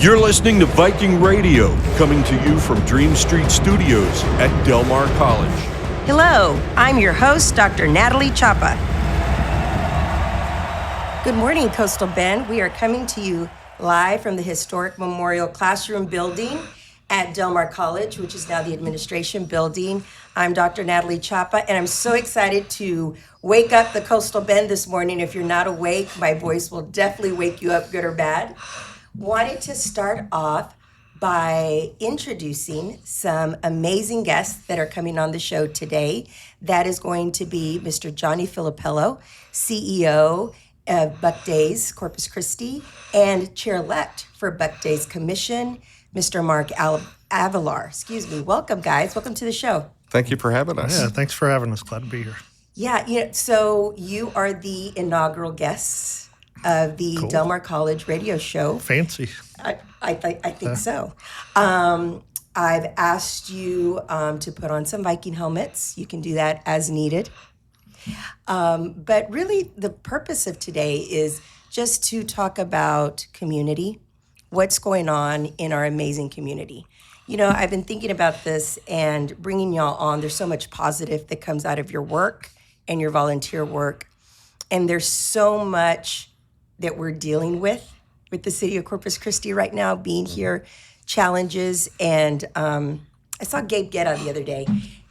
You're listening to Viking Radio, coming to you from Dream Street Studios at Del Mar College. Hello, I'm your host, Dr. Natalie Chapa. Good morning, Coastal Bend. We are coming to you live from the historic Memorial Classroom building at Del Mar College, which is now the administration building. I'm Dr. Natalie Chapa, and I'm so excited to wake up the Coastal Bend this morning. If you're not awake, my voice will definitely wake you up, good or bad. Wanted to start off by introducing some amazing guests that are coming on the show today. That is going to be Mr. Johnny Philipello, CEO of Buc Days, Corpus Christi, and chair-elect for Buc Days Commission, Mr. Mark Avelar. Welcome, guys. Welcome to the show. Thank you for having us. Yeah, thanks for having us. Glad to be here. Yeah, so you are the inaugural guests of the Cool. Del Mar College radio show. Fancy. I think so. I've asked you to put on some Viking helmets. You can do that as needed. But really, the purpose of today is just to talk about community, what's going on in our amazing community. You know, I've been thinking about this and bringing y'all on. There's so much positive that comes out of your work and your volunteer work. And there's so much that we're dealing with the city of Corpus Christi right now, being here, challenges. And I saw Gabe Guetta the other day,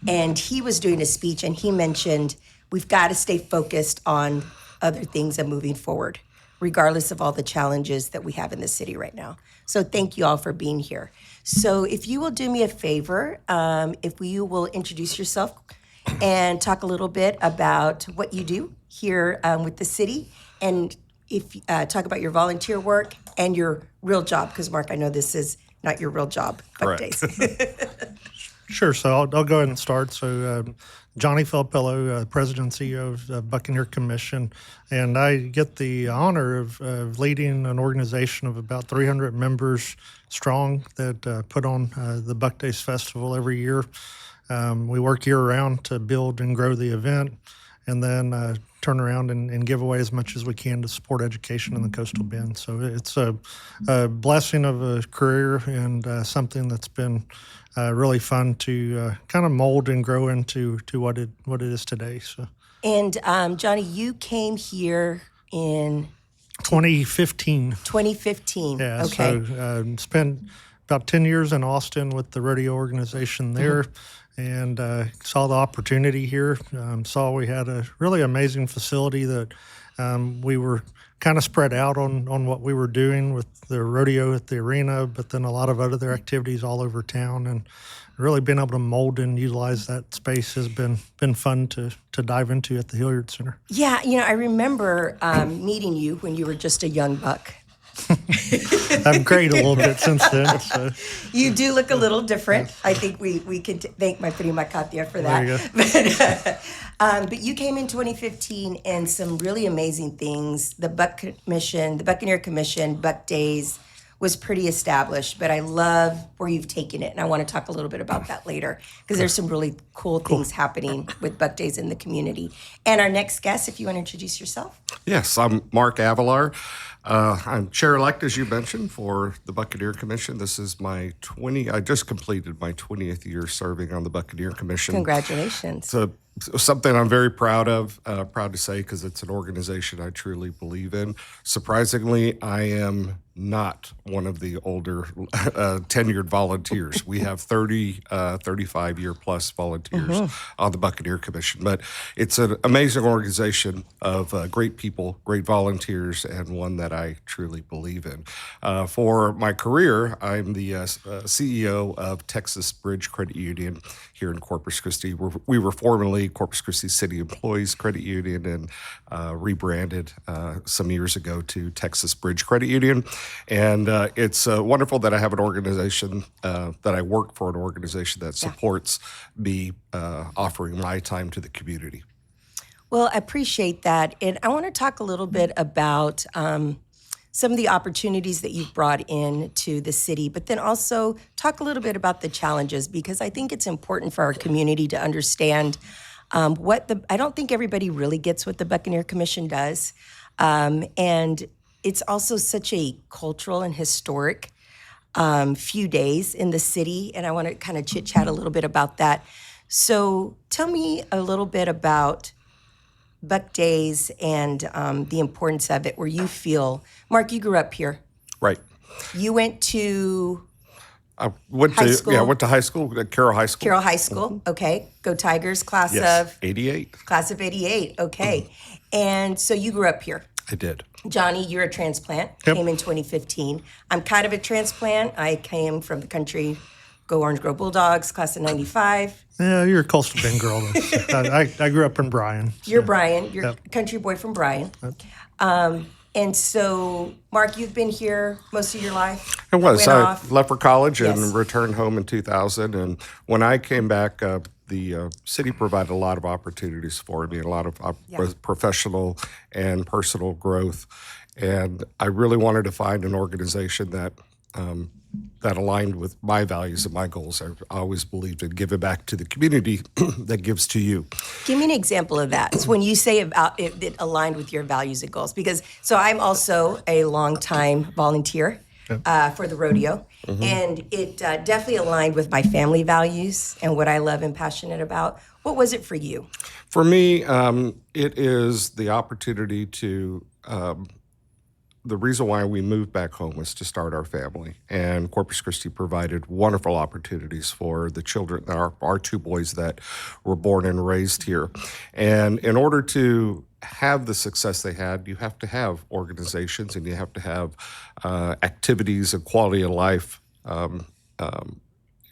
and he was doing a speech, and he mentioned we've got to stay focused on other things and moving forward, regardless of all the challenges that we have in the city right now. So thank you all for being here. So if you will do me a favor, if you will introduce yourself and talk a little bit about what you do here with the city, and if talk about your volunteer work and your real job, because Mark, I know this is not your real job. Correct. Sure. So I'll go ahead and start. So Johnny Philipello, President and CEO of Buccaneer Commission, and I get the honor of leading an organization of about 300 members strong that put on the Buc Days Festival every year. We work year-round to build and grow the event, and then turn around and give away as much as we can to support education in the Coastal Bend. So it's a blessing of a career and something that's been really fun to kind of mold and grow into what it is today. So. And Johnny, you came here in 2015. 2015. Yeah. Okay. So spent about 10 years in Austin with the rodeo organization there. Mm-hmm. And saw the opportunity here, saw we had a really amazing facility that we were kind of spread out on what we were doing with the rodeo at the arena, but then a lot of other activities all over town. And really being able to mold and utilize that space has been fun to dive into at the Hilliard Center. Yeah, you know, I remember meeting you when you were just a young buck. I've grayed a little bit since then. So. You do look a little different. I think we can thank my prima Katia for that. There you go. But you came in 2015 and some really amazing things. The Buccaneer Commission, Buc Days was pretty established, but I love where you've taken it, and I want to talk a little bit about that later because there's some really cool things happening with Buc Days in the community. And our next guest, if you want to introduce yourself. Yes, I'm Mark Avelar. I'm chair-elect, as you mentioned, for the Buccaneer Commission. This is I just completed my 20th year serving on the Buccaneer Commission. Congratulations. So something I'm very proud of, proud to say, because it's an organization I truly believe in. Surprisingly, I am not one of the older tenured volunteers. We have 35-year plus volunteers on the Buccaneer Commission. But it's an amazing organization of great people, great volunteers, and one that I truly believe in. For my career, I'm the CEO of Texas Bridge Credit Union here in Corpus Christi. We were formerly Corpus Christi City Employees Credit Union and rebranded some years ago to Texas Bridge Credit Union. And it's wonderful that I have an organization, that I work for an organization that supports me offering my time to the community. Well, I appreciate that. And I want to talk a little bit about some of the opportunities that you've brought in to the city, but then also talk a little bit about the challenges, because I think it's important for our community to understand I don't think everybody really gets what the Buccaneer Commission does. And it's also such a cultural and historic few days in the city, and I want to kind of chit chat a little bit about that. So tell me a little bit about Buck Days and the importance of it, where you feel, Mark, you grew up here. Right. You went to I went High to school? yeah, I went to high school at Carroll High School. Carroll High School. Okay. Go Tigers, Yes, 88. class of 88. Okay. And so you grew up here. I did. Johnny, you're a transplant, Yep. came in 2015. I'm kind of a transplant. I came from the country, go Orange Grove Bulldogs, class of 95. Yeah, you're a coastal Bend girl. I grew up in Bryan. You're Brian. You're a country boy from Bryan. And so, Mark, you've been here most of your life? It was. Went I off. left for college and Yes. returned home in 2000. And when I came back, the city provided a lot of opportunities for me, a lot of professional and personal growth. And I really wanted to find an organization that that aligned with my values and my goals. I always believed in giving back to the community that gives to you. Give me an example of that. So when you say about it aligned with your values and goals, because so I'm also a longtime volunteer for the rodeo, and it definitely aligned with my family values and what I love and passionate about. What was it for you? For me, it is the opportunity to. The reason why we moved back home was to start our family, and Corpus Christi provided wonderful opportunities for the children, our two boys that were born and raised here. And in order to have the success they had, you have to have organizations and you have to have activities and quality of life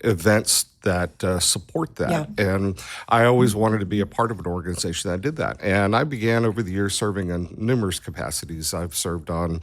events that support that. Yeah. And I always wanted to be a part of an organization that did that. And I began over the years serving in numerous capacities. I've served on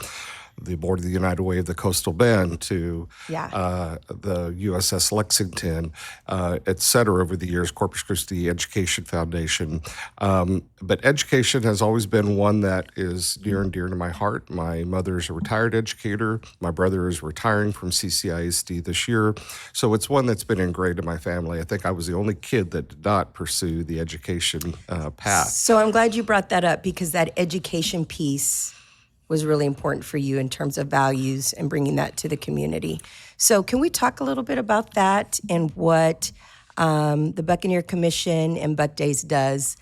the board of the United Way of the Coastal Bend to the USS Lexington, et cetera, over the years, Corpus Christi Education Foundation. But education has always been one that is near and dear to my heart. My mother is a retired educator. My brother is retiring from CCISD this year. So it's one that's been ingrained in my family. I think I was the only kid that did not pursue the education path. So I'm glad you brought that up, because that education piece was really important for you in terms of values and bringing that to the community. So can we talk a little bit about that and what the Buccaneer Commission and Buck Days does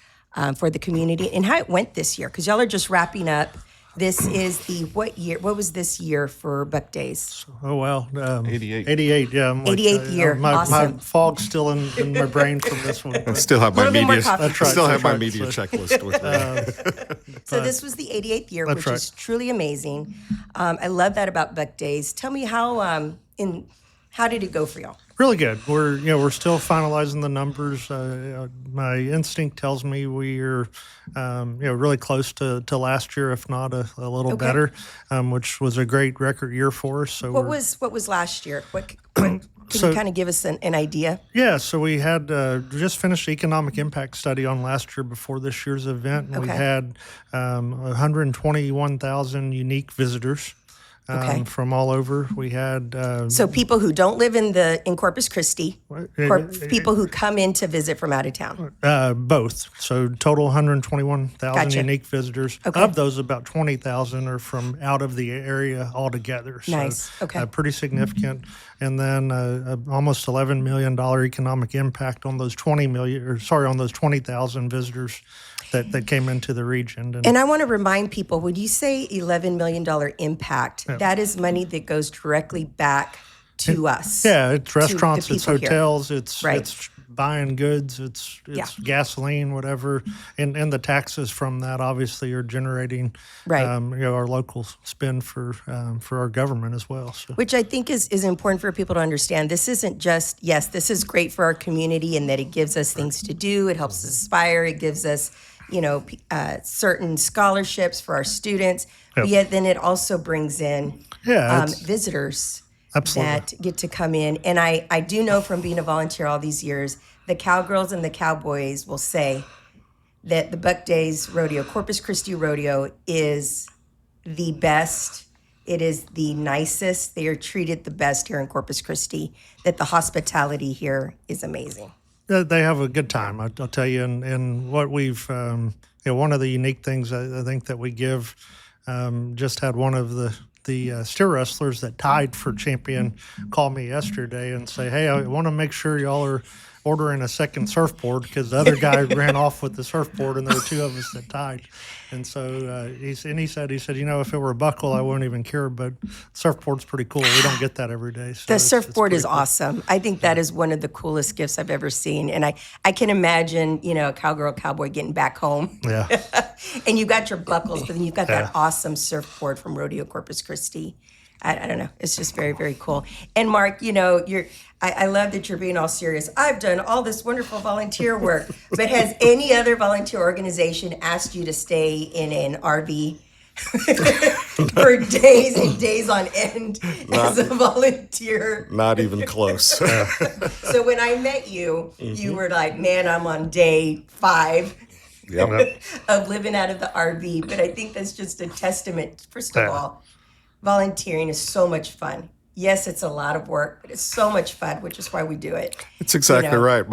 for the community and how it went this year? Because y'all are just wrapping up. This is the what year? What was this year for Buck Days? Oh, well. 88. 88, yeah. I'm 88th year. My Awesome. fog's still in my brain from this one. I still have my Little bit more media. coffee. I That's still right, have my that's media right. checklist with me. So this was the 88th year, That's which right. is truly amazing. I love that about Buck Days. Tell me how did it go for y'all? Really good. We're still finalizing the numbers. My instinct tells me we're really close to last year, if not a little Okay. better, which was a great record year for us. So What was last year? What can you kind of give us an idea? Yeah, so we had just finished the economic impact study on last year before this year's event, and we Okay. had 121,000 unique visitors Okay. from all over. We had So people who don't live in Corpus Christi, people who come in to visit from out of town. both. So total 121,000 Gotcha. unique visitors. Okay. Of those, about 20,000 are from out of the area altogether. So, Nice. Okay. pretty significant. And then almost $11 million economic impact on those 20,000 visitors that came into the region. And I want to remind people, when you say $11 million impact, that is money that goes directly back to us. Yeah, it's restaurants, the it's people here. hotels, it's Right. it's buying goods, it's gasoline, whatever, and the taxes from that obviously are generating Right. Our local spend for our government as well. So. Which I think is important for people to understand. This isn't just, yes, this is great for our community in that it gives us things to do, it helps us aspire, it gives us, certain scholarships for our students, but yet then it also brings in visitors Absolutely. that get to come in. And I do know from being a volunteer all these years, the cowgirls and the cowboys will say that the Buck Days Rodeo, Corpus Christi Rodeo, is the best. It is the nicest. They are treated the best here in Corpus Christi, that the hospitality here is amazing. They have a good time, I'll tell you. And what we've, one of the unique things I think that we give, just had one of the the steer wrestlers that tied for champion call me yesterday and say, "Hey, I want to make sure y'all are ordering a second surfboard because the other guy ran off with the surfboard and there were two of us that tied." And so he said, if it were a buckle, I wouldn't even care, but surfboard's pretty cool. We don't get that every day. So The it's surfboard pretty is cool. awesome. I think that is one of the coolest gifts I've ever seen. And I can imagine, a cowgirl, cowboy getting back home. Yeah. And you've got your buckles, but then you've got that awesome surfboard from Rodeo Corpus Christi. I don't know. It's just very, very cool. And Mark, I love that you're being all serious. I've done all this wonderful volunteer work, but has any other volunteer organization asked you to stay in an RV for days and days on end as a volunteer? Not even close. So when I met you, you were like, man, I'm on day 5 Yep. of living out of the RV. But I think that's just a testament, first of all, volunteering is so much fun. Yes, it's a lot of work, but it's so much fun, which is why we do it. It's exactly right.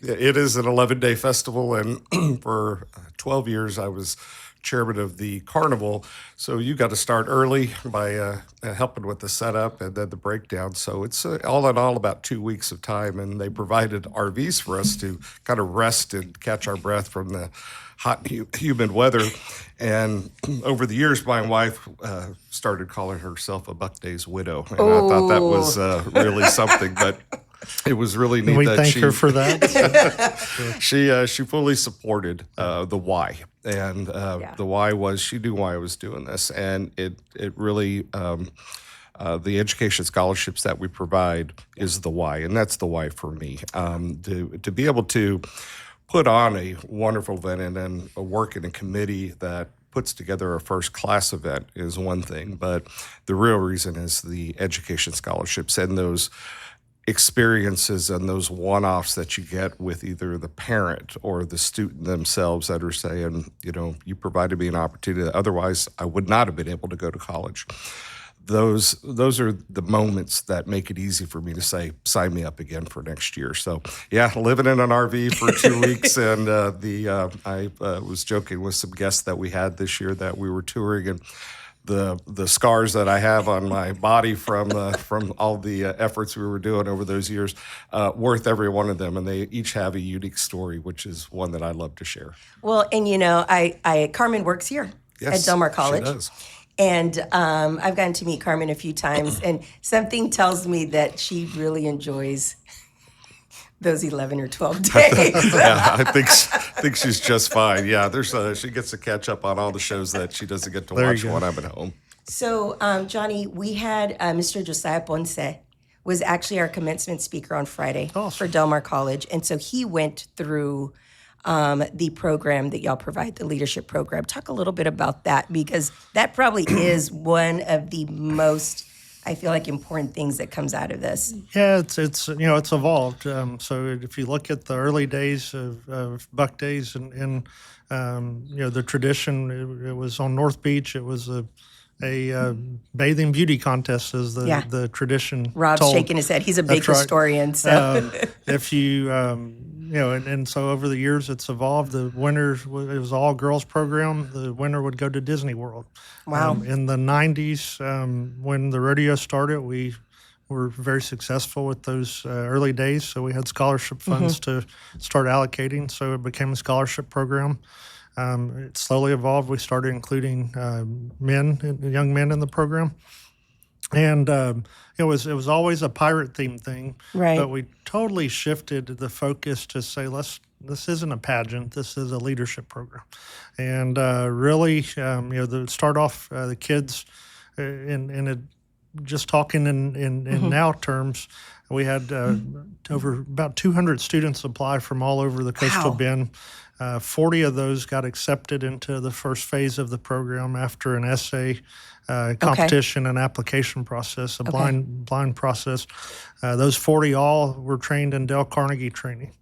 It is an 11-day festival, and for 12 years I was chairman of the carnival. So you got to start early by helping with the setup and then the breakdown. So it's all in all about 2 weeks of time, and they provided RVs for us to kind of rest and catch our breath from the hot, humid weather. And over the years, my wife started calling herself a Buck Days widow, and I thought that was really something. But it was really neat. We that thank her for that. she fully supported the why, and the why was she knew why I was doing this, and it really. The education scholarships that we provide is the why, and that's the why for me. To be able to put on a wonderful event and then work in a committee that puts together a first class event is one thing, but the real reason is the education scholarships and those experiences and those one-offs that you get with either the parent or the student themselves that are saying, you provided me an opportunity that otherwise I would not have been able to go to college. Those are the moments that make it easy for me to say, sign me up again for next year. So, yeah, living in an RV for 2 weeks, and I was joking with some guests that we had this year that we were touring, and the scars that I have on my body from all the efforts we were doing over those years, worth every one of them, and they each have a unique story, which is one that I love to share. Well, and Carmen works here at Del Mar College. She does. And I've gotten to meet Carmen a few times, and something tells me that she really enjoys those 11 or 12 days. Yeah, I think she's just fine. Yeah, she gets to catch up on all the shows that she doesn't get to watch when I'm at home. So, Johnny, we had Mr. Josiah Ponce was actually our commencement speaker on Friday for Del Mar College, and so he went through the program that y'all provide, the leadership program. Talk a little bit about that, because that probably is one of the most, I feel like, important things that comes out of this. Yeah, it's evolved. So if you look at the early days of Buck Days and the tradition, it was on North Beach. It was a bathing beauty contest, as the tradition. Rob's told. shaking his head. He's a big That's right. historian. So If you and so over the years it's evolved. The winners, it was all girls program. The winner would go to Disney World. Wow. In the 90s, when the rodeo started, we were very successful with those early days. So we had scholarship funds to start allocating. So it became a scholarship program. It slowly evolved. We started including young men in the program. And it was always a pirate themed thing, right. But we totally shifted the focus to say, this isn't a pageant, this is a leadership program, and really, start off the kids just talking in now terms. We had over about 200 students apply from all over the coastal bend. 40 of those got accepted into the first phase of the program after an essay competition and application process, a blind process. Those 40 all were trained in Dale Carnegie training.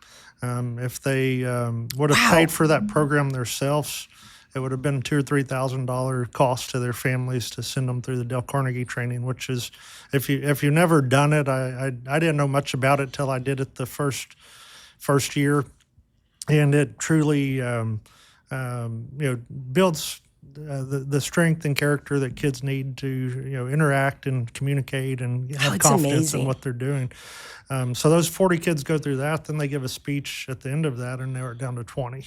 If they would have paid for that program themselves, it would have been $2,000 or $3,000 cost to their families to send them through the Dale Carnegie training. Which is, if you've never done it, I didn't know much about it till I did it the first year, and it truly builds the strength and character that kids need to interact and communicate and have it's confidence in amazing. what they're doing. So those 40 kids go through that. Then they give a speech at the end of that and narrow it down to 20.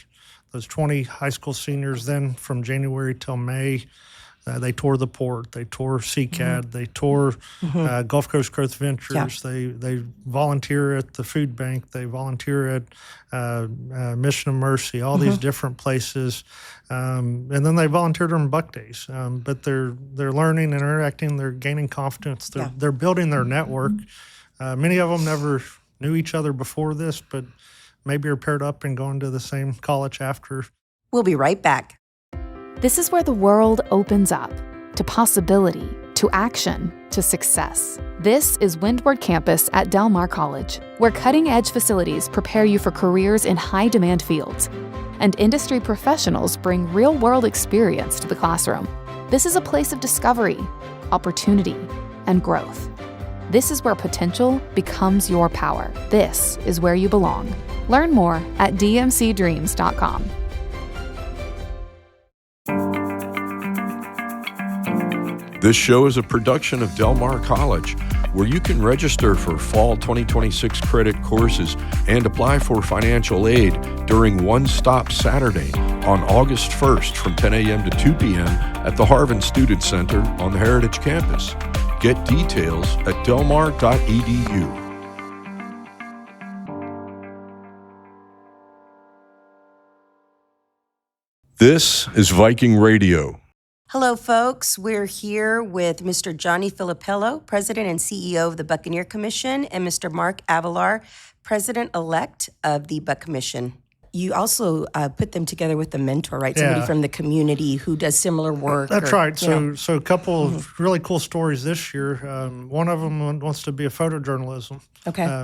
Those 20 high school seniors then from January till May, they tour the port, they tour CCAD, they tour Gulf Coast Growth Ventures, they volunteer at the food bank, they volunteer at Mission of Mercy, all these different places, and then they volunteer during Buck Days. But they're learning and interacting, they're gaining confidence, they're building their network. Many of them never knew each other before this, but maybe are paired up and going to the same college after. We'll be right back. This is where the world opens up to possibility, to action, to success. This is Windward Campus at Del Mar College, where cutting-edge facilities prepare you for careers in high-demand fields, and industry professionals bring real-world experience to the classroom. This is a place of discovery, opportunity, and growth. This is where potential becomes your power. This is where you belong. Learn more at dmcdreams.com. This show is a production of Del Mar College, where you can register for fall 2026 credit courses and apply for financial aid during One Stop Saturday on August 1st from 10 a.m. to 2 p.m. at the Harvin Student Center on the Heritage Campus. Get details at delmar.edu. This is Viking Radio. Hello, folks. We're here with Mr. Johnny Philipello, President and CEO of the Buccaneer Commission, and Mr. Mark Avelar, President-elect of the Buck Commission. You also put them together with a mentor, right? Somebody from the community who does similar work. That's right. So a couple of really cool stories this year. One of them wants to be a photojournalism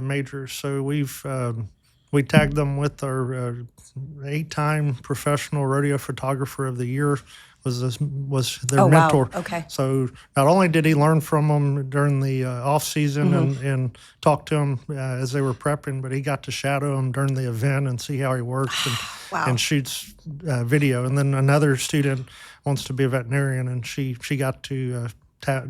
major. So we tagged them with our 8-time professional rodeo photographer of the year. Was their mentor. Wow. Okay. So not only did he learn from them during the off season and talk to them as they were prepping, but he got to shadow them during the event and see how he works and shoots video. And then another student wants to be a veterinarian, and she got to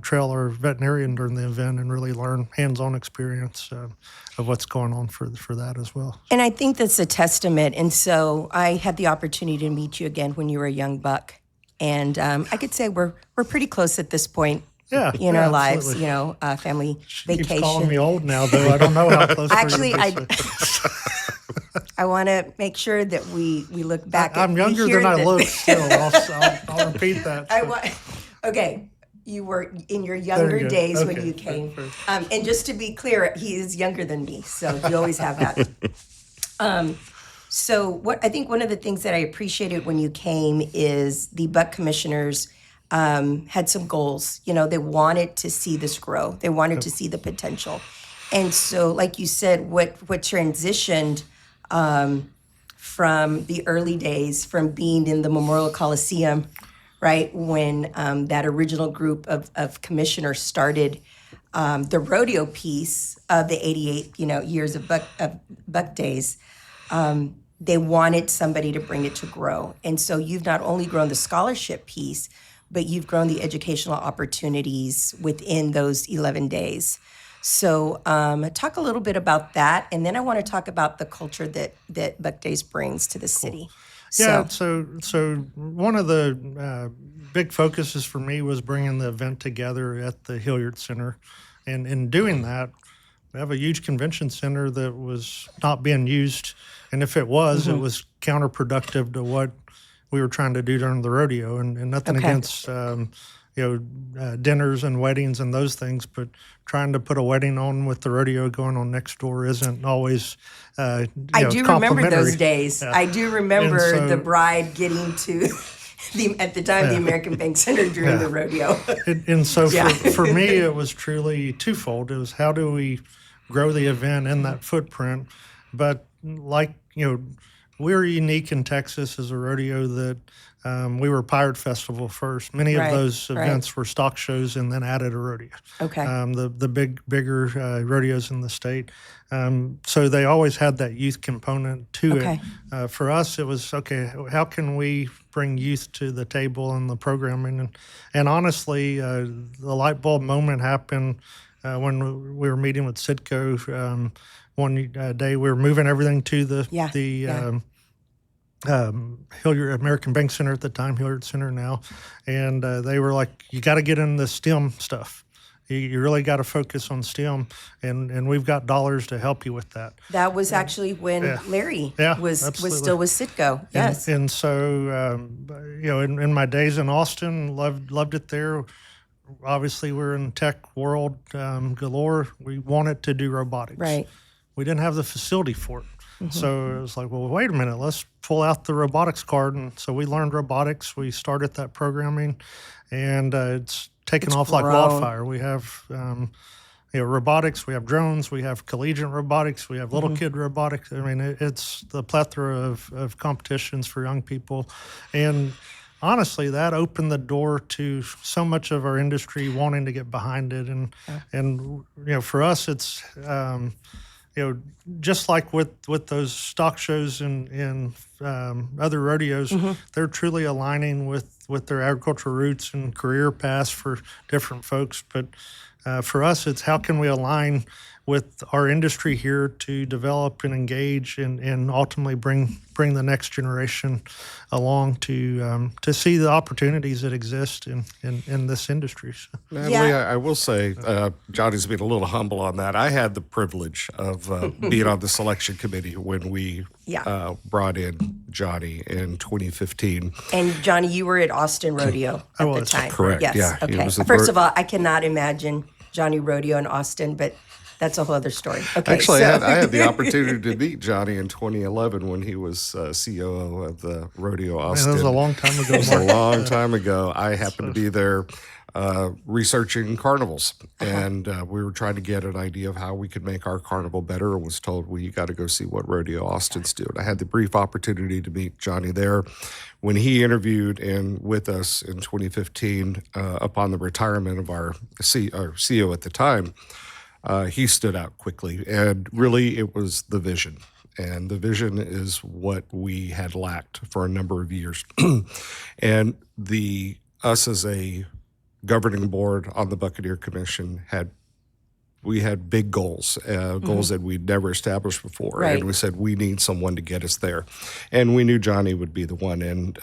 trail our veterinarian during the event and really learn hands-on experience of what's going on for that as well. And I think that's a testament. And so I had the opportunity to meet you again when you were a young buck. And I could say we're pretty close at this point in our lives, absolutely. family She vacation. keeps calling me old now, though. I don't know how close Actually, we're gonna be. I want to make sure that we look back. I'm younger than I look still. I'll repeat that. Okay, you were in your younger days when you came. And just to be clear, he is younger than me, so you always have that. So I think one of the things that I appreciated when you came is the Buck Commissioners had some goals. They wanted to see this grow. They wanted to see the potential. And so, like you said, what transitioned from the early days, from being in the Memorial Coliseum, right, when that original group of commissioners started the rodeo piece of the 88 years of Buck Days, they wanted somebody to bring it to grow. And so you've not only grown the scholarship piece, but you've grown the educational opportunities within those 11 days. So talk a little bit about that. And then I want to talk about the culture that Buck Days brings to the city. Yeah, so one of the big focuses for me was bringing the event together at the Hilliard Center. And in doing that, we have a huge convention center that was not being used. And if it was, it was counterproductive to what we were trying to do during the rodeo. And nothing against, dinners and weddings and those things, but trying to put a wedding on with the rodeo going on next door isn't always I do remember those days. Yeah. I do remember the bride getting to at the time the American Bank Center during the rodeo. And so for me, it was truly twofold. It was how do we grow the event in that footprint, but we're unique in Texas as a rodeo that we were Pirate Festival first. Many of those events were stock shows and then added a rodeo. Okay. The bigger rodeos in the state. So they always had that youth component to it. For us, it was, okay, how can we bring youth to the table and the programming? And honestly, the light bulb moment happened when we were meeting with Citgo. One day we were moving everything to the Hilliard American Bank Center at the time, Hilliard Center now, and they were like, "You got to get in the STEM stuff. You really got to focus on STEM, and we've got dollars to help you with that." That was actually when Larry was still with Citgo. Yes, and so in my days in Austin, loved it there. Obviously, we're in tech world galore. We wanted to do robotics. Right. We didn't have the facility for it. So it was like, well, wait a minute, let's pull out the robotics card. And so we learned robotics. We started that programming, and it's taken off like wildfire. We have robotics, we have drones, we have collegiate robotics, we have little kid robotics. I mean, it's the plethora of competitions for young people. And honestly, that opened the door to so much of our industry wanting to get behind it. And for us, it's just like with those stock shows and other rodeos, they're truly aligning with their agricultural roots and career paths for different folks. But for us, it's how can we align with our industry here to develop and engage and ultimately bring the next generation along to see the opportunities that exist in this industry. So. Natalie, I will say, Johnny's been a little humble on that. I had the privilege of being on the selection committee when we brought in Johnny in 2015. And Johnny, you were at Austin Rodeo at the time. Correct. Yes. Yeah. Okay. First of all, I cannot imagine Johnny Rodeo in Austin, but that's a whole other story. Okay. Actually, I had the opportunity to meet Johnny in 2011 when he was COO of the Rodeo Austin. Man, that was a long time ago. It was a long time ago. I happened to be there researching carnivals, and we were trying to get an idea of how we could make our carnival better, and was told, well, you got to go see what Rodeo Austin's doing. I had the brief opportunity to meet Johnny there. When he interviewed with us in 2015 upon the retirement of our CEO at the time, he stood out quickly, and really it was the vision. And the vision is what we had lacked for a number of years. And us as a governing board on the Buccaneer Commission had big goals, goals that we'd never established before. Right. And we said, we need someone to get us there. And we knew Johnny would be the one. And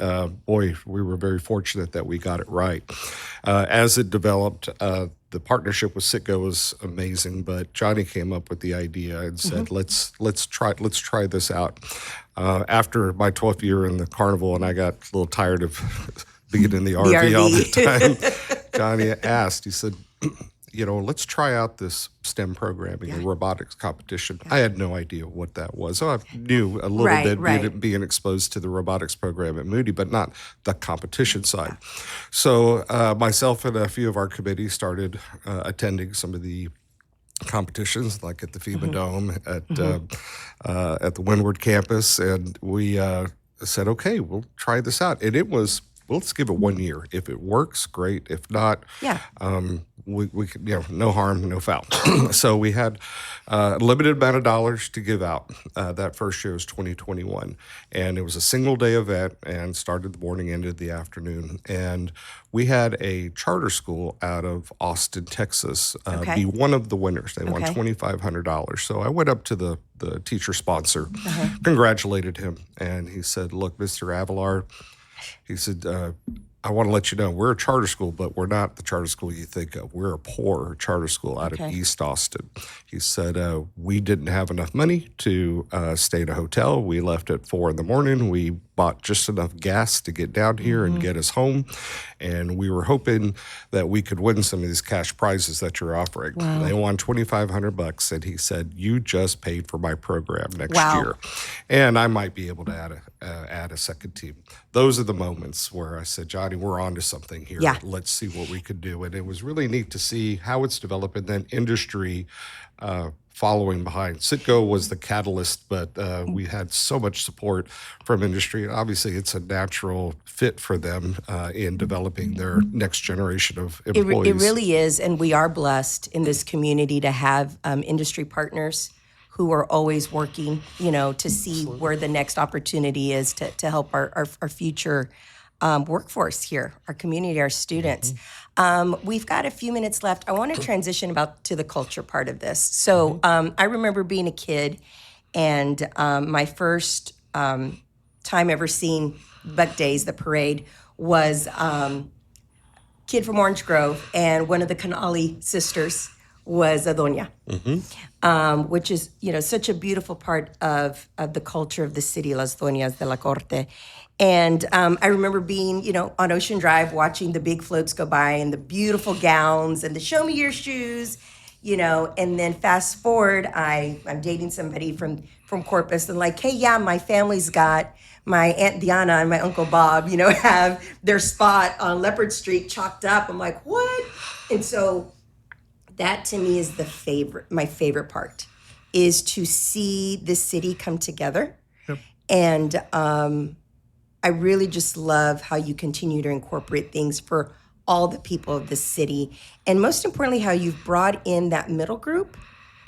boy, we were very fortunate that we got it right. As it developed, the partnership with Citgo was amazing, but Johnny came up with the idea and said, let's try this out. After my 12th year in the carnival, and I got a little tired of being in the RV all the time, Johnny asked, he said, let's try out this STEM programming, the robotics competition. I had no idea what that was. So I knew a little bit being exposed to the robotics program at Moody, but not the competition side. So myself and a few of our committees started attending some of the competitions, like at the FEMA Dome, at the Windward campus, and we said, okay, we'll try this out. And it was, let's give it 1 year. If it works, great. If not, we could, no harm, no foul. So we had a limited amount of dollars to give out. That first year was 2021. And it was a single day event and started the morning, ended the afternoon. And we had a charter school out of Austin, Texas, be one of the winners. They won $2,500. So I went up to the teacher sponsor, congratulated him. And he said, look, Mr. Avelar, he said, I want to let you know, we're a charter school, but we're not the charter school you think of. We're a poor charter school out of East Austin. He said, we didn't have enough money to stay in a hotel. We left at 4 a.m. We bought just enough gas to get down here and get us home. And we were hoping that we could win some of these cash prizes that you're offering. Wow. They won $2,500, and he said, you just paid for my program next year. And I might be able to add a second team. Those are the moments where I said, Johnny, we're on to something here. Yeah. Let's see what we could do. And it was really neat to see how it's developed, and then industry following behind. Citgo was the catalyst, but we had so much support from industry. And obviously, it's a natural fit for them in developing their next generation of employees. It really is, and we are blessed in this community to have industry partners who are always working, to see where the next opportunity is to help our future workforce here, our community, our students. We've got a few minutes left. I want to transition to the culture part of this. So I remember being a kid, and my first time ever seeing Buck Days, the parade, was kid from Orange Grove, and one of the Canali sisters was a doña, which is, such a beautiful part of the culture of the city, Las Doñas de la Corte. And I remember being, on Ocean Drive, watching the big floats go by and the beautiful gowns and the show me your shoes, and then fast forward, I'm dating somebody from Corpus, and like, hey, yeah, my family's got my Aunt Diana and my Uncle Bob, have their spot on Leopard Street chalked up. I'm like, what? And so that to me is my favorite part, is to see the city come together. Yep. And I really just love how you continue to incorporate things for all the people of the city. And most importantly, how you've brought in that middle group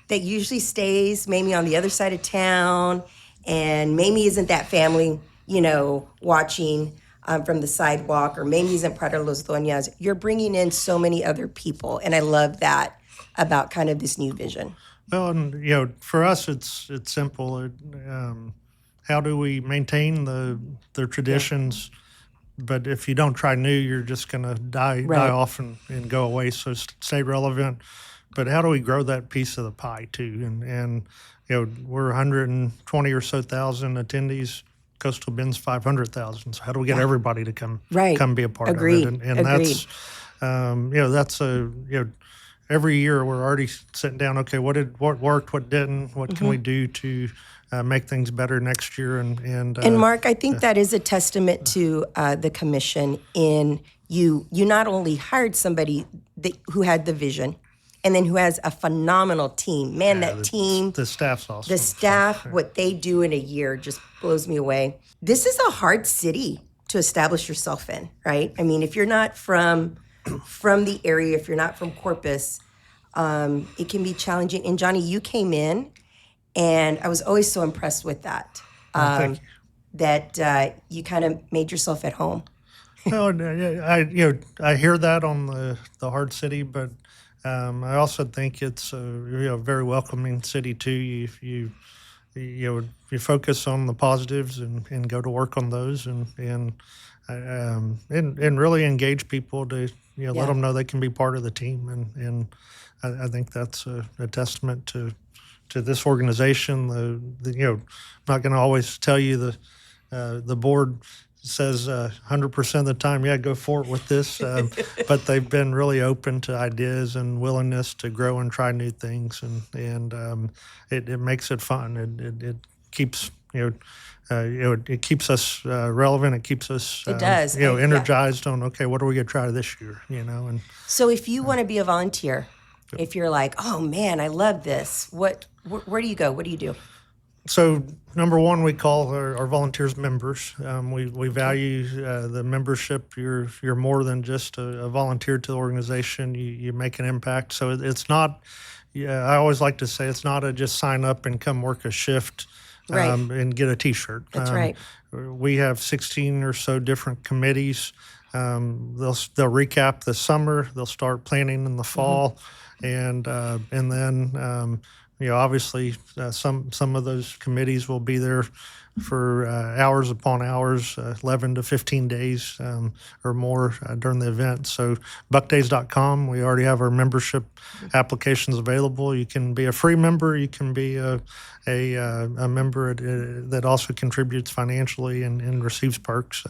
that usually stays maybe on the other side of town and maybe isn't that family, watching from the sidewalk, or maybe isn't part of Los Doñas. You're bringing in so many other people. And I love that about kind of this new vision. Well, and for us, it's simple. How do we maintain the traditions? But if you don't try new, you're just going to die off and go away. So stay relevant. But how do we grow that piece of the pie too? And we're 120 or so thousand attendees. Coastal Bend's 500,000. So how do we get everybody to come be a part Agreed. of it? And that's every year we're already sitting down. Okay, what worked, what didn't, what can we do to make things better next year? And Mark, I think that is a testament to the commission in you not only hired somebody who had the vision, and then who has a phenomenal team. Man, that team. The staff's awesome. The staff, what they do in a year just blows me away. This is a hard city to establish yourself in, right? I mean, if you're not from the area, if you're not from Corpus, it can be challenging. And Johnny, you came in, and I was always so impressed with that. Thank you. That you kind of made yourself at home. Well, I hear that on the hard city, but I also think it's a very welcoming city too. You focus on the positives and go to work on those and really engage people to let them know they can be part of the team, and I think that's a testament to this organization. I'm not going to always tell you the board says 100% of the time, go for it with this. But they've been really open to ideas and willingness to grow and try new things, and it makes it fun. It keeps it keeps us relevant. It keeps us it does. Energized on what are we going to try this year? And so if you want to be a volunteer, if you're like, oh man, I love this, where do you go? What do you do? So number one, we call our volunteers members. We value the membership. You're more than just a volunteer to the organization. You make an impact. So it's not. I always like to say it's not a just sign up and come work a shift and get a T-shirt. That's right. We have 16 or so different committees. They'll recap the summer. They'll start planning in the fall, and then. Obviously, some of those committees will be there for hours upon hours, 11 to 15 days or more during the event. So buckdays.com, we already have our membership applications available. You can be a free member. You can be a member that also contributes financially and receives perks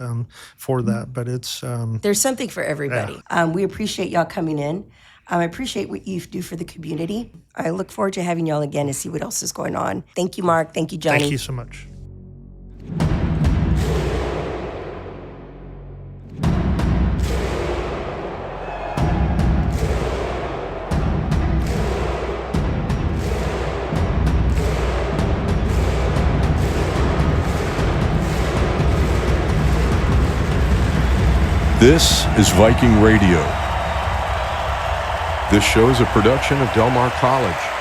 for that. But it's there's something for everybody. We appreciate y'all coming in. I appreciate what you do for the community. I look forward to having y'all again to see what else is going on. Thank you, Mark. Thank you, Johnny. Thank you so much. This is Viking Radio. This show is a production of Del Mar College.